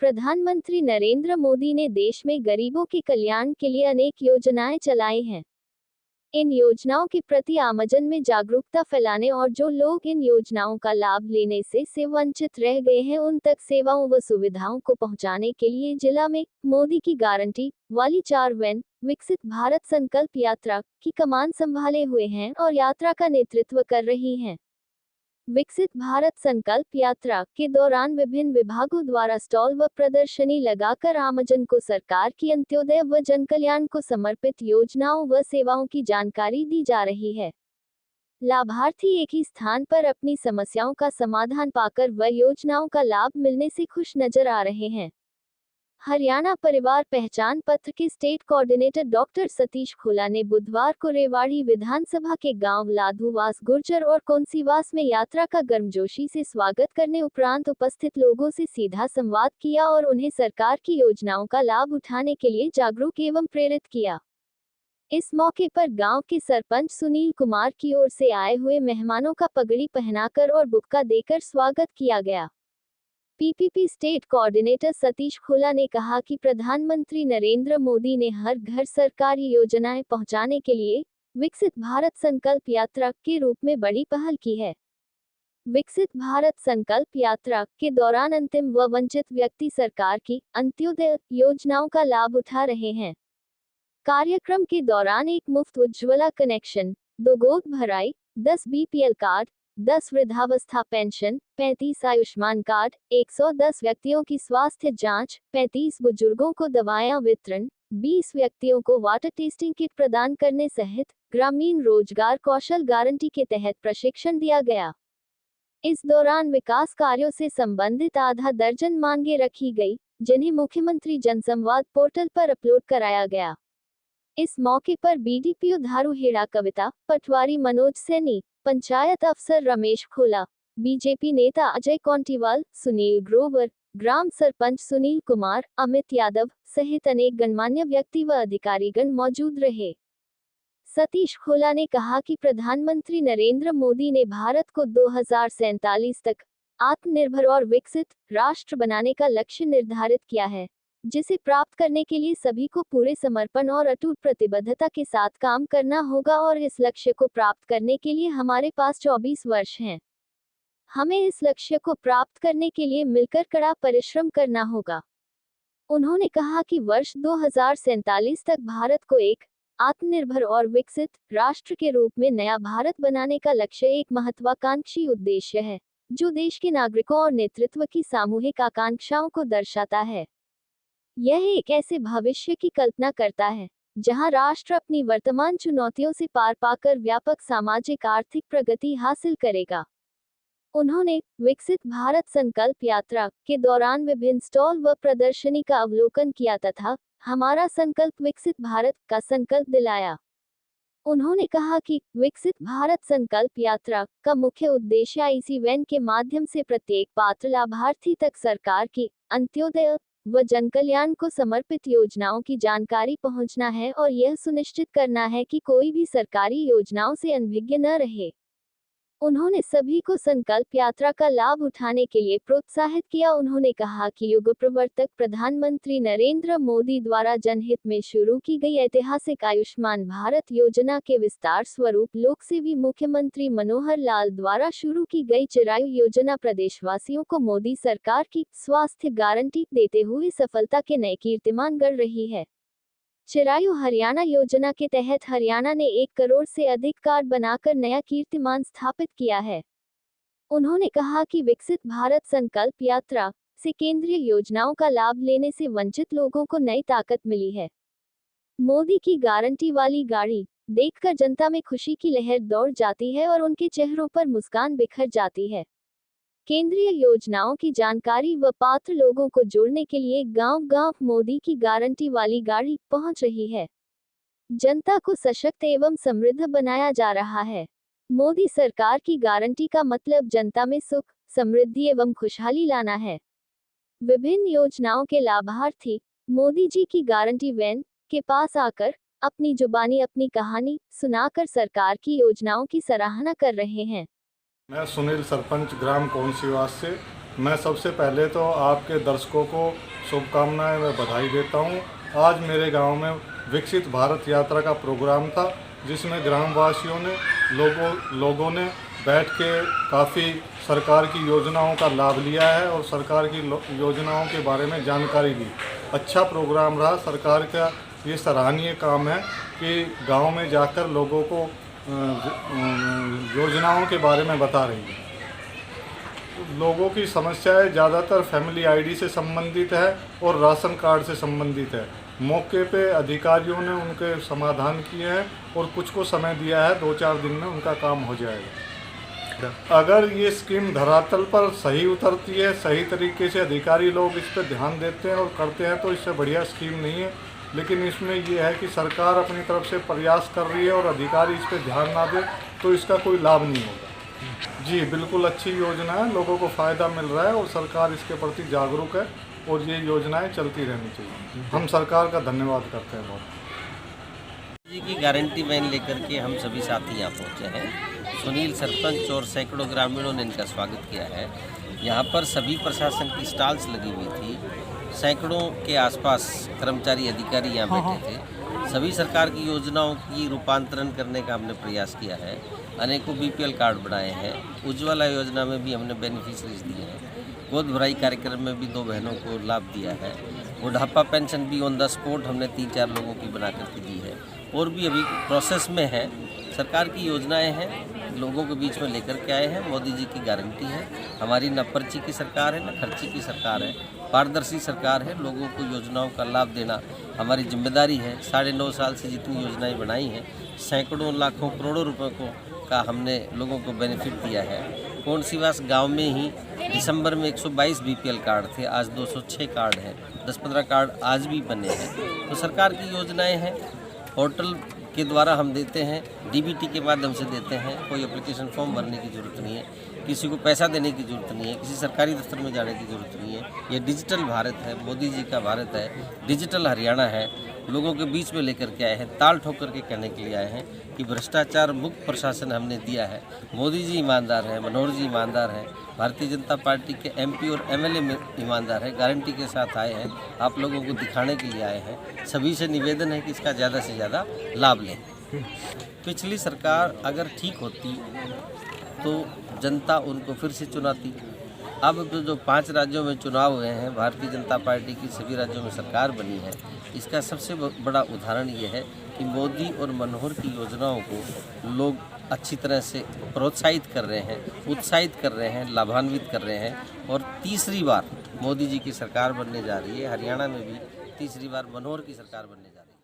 प्रधानमंत्री नरेंद्र मोदी ने देश में गरीबों के कल्याण के लिए अनेक योजनाएं चलाई हैं। इन योजनाओं के प्रति आमजन में जागरूकता फैलाने और जो लोग इन योजनाओं का लाभ लेने से वंचित रह गए हैं उन तक सेवाओं व सुविधाओं को पहुंचाने के लिए जिला में मोदी की गारंटी वाली 4 वैन विकसित भारत संकल्प यात्रा की कमान संभाले हुए हैं और यात्रा का नेतृत्व कर रही हैं। विकसित भारत संकल्प यात्रा के दौरान विभिन्न विभागों द्वारा स्टॉल व प्रदर्शनी लगाकर आमजन को सरकार की अंत्योदय व जनकल्याण को समर्पित योजनाओं व सेवाओं की जानकारी दी जा रही है। लाभार्थी एक ही स्थान पर अपनी समस्याओं का समाधान पाकर व योजनाओं का लाभ मिलने से खुश नजर आ रहे हैं। हरियाणा परिवार पहचान पत्र के स्टेट कोऑर्डिनेटर डॉक्टर सतीश खोला ने बुधवार को रेवाड़ी विधानसभा के गांव लाधुवास गुर्जर और कौंसीवास में यात्रा का गर्मजोशी से स्वागत करने उपरांत उपस्थित लोगों से सीधा संवाद किया और उन्हें सरकार की योजनाओं का लाभ उठाने के लिए जागरूक एवं प्रेरित किया। इस मौके पर गांव के सरपंच सुनील कुमार की ओर से आए हुए मेहमानों का पगड़ी पहनाकर और बुक्का देकर स्वागत किया गया। पीपीपी स्टेट कोऑर्डिनेटर सतीश खोला ने कहा कि प्रधानमंत्री नरेंद्र मोदी ने हर घर सरकारी योजनाएं पहुंचाने के लिए विकसित भारत संकल्प यात्रा के रूप में बड़ी पहल की है। विकसित भारत संकल्प यात्रा के दौरान अंतिम व वंचित व्यक्ति सरकार की अंत्योदय योजनाओं का लाभ उठा रहे हैं। कार्यक्रम के दौरान एक मुफ्त उज्ज्वला कनेक्शन, 2 गोद भराई, 10 बीपीएल कार्ड, 10 वृद्धावस्था पेंशन, 35 आयुष्मान कार्ड, 110 व्यक्तियों की स्वास्थ्य जांच, 35 बुजुर्गों को दवाएं वितरण, 20 व्यक्तियों को वाटर टेस्टिंग किट प्रदान करने सहित ग्रामीण रोजगार कौशल गारंटी के तहत प्रशिक्षण दिया गया। इस दौरान विकास कार्यों से संबंधित आधा दर्जन मांगे रखी गई, जिन्हें मुख्यमंत्री जनसंवाद पोर्टल पर अपलोड कराया गया। इस मौके पर बीडीपीओ धारूहेड़ा कविता, पटवारी मनोज सैनी, पंचायत अफसर रमेश खोला, बीजेपी नेता अजय कौंटीवाल, सुनील ग्रोवर, ग्राम सरपंच सुनील कुमार, अमित यादव सहित अनेक गणमान्य व्यक्ति व अधिकारीगण मौजूद रहे। सतीश खोला ने कहा कि प्रधानमंत्री नरेंद्र मोदी ने भारत को 2047 तक आत्मनिर्भर और विकसित राष्ट्र बनाने का लक्ष्य निर्धारित किया है, जिसे प्राप्त करने के लिए सभी को पूरे समर्पण और अटूट प्रतिबद्धता के साथ काम करना होगा और इस लक्ष्य को प्राप्त करने के लिए हमारे पास 24 वर्ष हैं। हमें इस लक्ष्य को प्राप्त करने के लिए मिलकर कड़ा परिश्रम करना होगा। उन्होंने कहा कि वर्ष 2047 तक भारत को एक आत्मनिर्भर और विकसित राष्ट्र के रूप में नया भारत बनाने का लक्ष्य एक महत्वाकांक्षी उद्देश्य है, जो देश के नागरिकों और नेतृत्व की सामूहिक आकांक्षाओं को दर्शाता है। यह एक ऐसे भविष्य की कल्पना करता है जहां राष्ट्र अपनी वर्तमान चुनौतियों से पार पाकर व्यापक सामाजिक आर्थिक प्रगति हासिल करेगा। उन्होंने विकसित भारत संकल्प यात्रा के दौरान विभिन्न स्टॉल व प्रदर्शनी का अवलोकन किया तथा हमारा संकल्प विकसित भारत का संकल्प दिलाया। उन्होंने कहा कि विकसित भारत संकल्प यात्रा का मुख्य उद्देश्य इसी वैन के माध्यम से प्रत्येक पात्र लाभार्थी तक सरकार की अंत्योदय व जनकल्याण को समर्पित योजनाओं की जानकारी पहुंचना है और यह सुनिश्चित करना है कि कोई भी सरकारी योजनाओं से अनभिज्ञ न रहे। उन्होंने सभी को संकल्प यात्रा का लाभ उठाने के लिए प्रोत्साहित किया। उन्होंने कहा कि युग प्रवर्तक प्रधानमंत्री नरेंद्र मोदी द्वारा जनहित में शुरू की गई ऐतिहासिक आयुष्मान भारत योजना के विस्तार स्वरूप लोकसेवी मुख्यमंत्री मनोहर लाल द्वारा शुरू की गई चिरायु योजना प्रदेशवासियों को मोदी सरकार की स्वास्थ्य गारंटी देते हुए सफलता के नए कीर्तिमान गढ़ रही है। चिरायु हरियाणा योजना के तहत हरियाणा ने 1 करोड़ से अधिक कार्ड बनाकर नया कीर्तिमान स्थापित किया है। उन्होंने कहा कि विकसित भारत संकल्प यात्रा से केंद्रीय योजनाओं का लाभ लेने से वंचित लोगों को नई ताकत मिली है। मोदी की गारंटी वाली गाड़ी देखकर जनता में खुशी की लहर दौड़ जाती है और उनके चेहरों पर मुस्कान बिखर जाती है। केंद्रीय योजनाओं की जानकारी व पात्र लोगों को जोड़ने के लिए गांव-गांव मोदी की गारंटी वाली गाड़ी पहुंच रही है। जनता को सशक्त एवं समृद्ध बनाया जा रहा है। मोदी सरकार की गारंटी का मतलब जनता में सुख, समृद्धि एवं खुशहाली लाना है। विभिन्न योजनाओं के लाभार्थी मोदी जी की गारंटी वैन के पास आकर अपनी जुबानी अपनी कहानी सुनाकर सरकार की योजनाओं की सराहना कर रहे हैं। मैं सुनील सरपंच ग्राम कौंसीवास से मैं सबसे पहले तो आपके दर्शकों को शुभकामनाएं व बधाई देता हूं। आज मेरे गांव में विकसित भारत यात्रा का प्रोग्राम था, जिसमें ग्रामवासियों ने लोगों ने बैठ के काफ़ी सरकार की योजनाओं का लाभ लिया है और सरकार की योजनाओं के बारे में जानकारी ली। अच्छा प्रोग्राम रहा। सरकार का ये सराहनीय काम है कि गांव में जाकर लोगों को योजनाओं के बारे में बता रही है। लोगों की समस्याएं ज़्यादातर फैमिली आईडी से संबंधित है और राशन कार्ड से संबंधित है। मौके पे अधिकारियों ने उनके समाधान किए हैं और कुछ को समय दिया है, 2-4 दिन में उनका काम हो जाएगा। अगर ये स्कीम धरातल पर सही उतरती है, सही तरीके से अधिकारी लोग इस पर ध्यान देते हैं और करते हैं, तो इससे बढ़िया स्कीम नहीं है। लेकिन इसमें ये है कि सरकार अपनी तरफ से प्रयास कर रही है और अधिकारी इस पर ध्यान ना दे तो इसका कोई लाभ नहीं होगा। जी बिल्कुल अच्छी योजना है, लोगों को फ़ायदा मिल रहा है और सरकार इसके प्रति जागरूक है और ये योजनाएं चलती रहनी चाहिए। हम सरकार का धन्यवाद करते हैं बहुत। जी की गारंटी वैन लेकर के हम सभी साथी यहाँ पहुँचे हैं। सुनील सरपंच और सैकड़ों ग्रामीणों ने इनका स्वागत किया है। यहाँ पर सभी प्रशासन की स्टॉल्स लगी हुई थी। सैकड़ों के आसपास कर्मचारी अधिकारी यहाँ बैठे थे। सभी सरकार की योजनाओं की रूपांतरण करने का हमने प्रयास किया है। अनेकों बीपीएल कार्ड बनाए हैं। उज्ज्वला योजना में भी हमने बेनिफिशरीज दिए हैं। गोद भराई कार्यक्रम में भी 2 बहनों को लाभ दिया है। बुढ़ापा पेंशन भी ऑन द स्पॉट हमने 3-4 लोगों की बना करके दी है और भी अभी प्रोसेस में है। सरकार की योजनाएं हैं, लोगों के बीच में लेकर के आए हैं। मोदी जी की गारंटी है। हमारी न पर्ची की सरकार है, न खर्ची की सरकार है। पारदर्शी सरकार है। लोगों को योजनाओं का लाभ देना हमारी जिम्मेदारी है। 9.5 साल से जितनी योजनाएं बनाई हैं, सैकड़ों लाखों करोड़ों रुपए का हमने लोगों को बेनिफिट दिया है। कोनसीवास गांव में ही दिसंबर में 122 बीपीएल कार्ड थे, आज 206 कार्ड हैं। 10-15 कार्ड आज भी बने हैं। तो सरकार की योजनाएं हैं। पोर्टल के द्वारा हम देते हैं, डीबीटी के माध्यम से देते हैं। कोई एप्लीकेशन फॉर्म भरने की ज़रूरत नहीं है, किसी को पैसा देने की ज़रूरत नहीं है, किसी सरकारी दफ्तर में जाने की ज़रूरत नहीं है। ये डिजिटल भारत है, मोदी जी का भारत है, डिजिटल हरियाणा है। लोगों के बीच में लेकर के आए हैं, ताल ठोक करके कहने के लिए आए हैं कि भ्रष्टाचार मुक्त प्रशासन हमने दिया है। मोदी जी ईमानदार हैं, मनोहर जी ईमानदार हैं, भारतीय जनता पार्टी के एमपी और एमएलए में ईमानदार है। गारंटी के साथ आए हैं, आप लोगों को दिखाने के लिए आए हैं। सभी से निवेदन है कि इसका ज़्यादा से ज़्यादा लाभ लें। पिछली सरकार अगर ठीक होती तो जनता उनको फिर से चुनाती। अब तो जो 5 राज्यों में चुनाव हुए हैं, भारतीय जनता पार्टी की सभी राज्यों में सरकार बनी है। इसका सबसे बड़ा उदाहरण ये है कि मोदी और मनोहर की योजनाओं को लोग अच्छी तरह से प्रोत्साहित कर रहे हैं, उत्साहित कर रहे हैं, लाभान्वित कर रहे हैं। और तीसरी बार मोदी जी की सरकार बनने जा रही है। हरियाणा में भी तीसरी बार मनोहर की सरकार बनने जा रही है।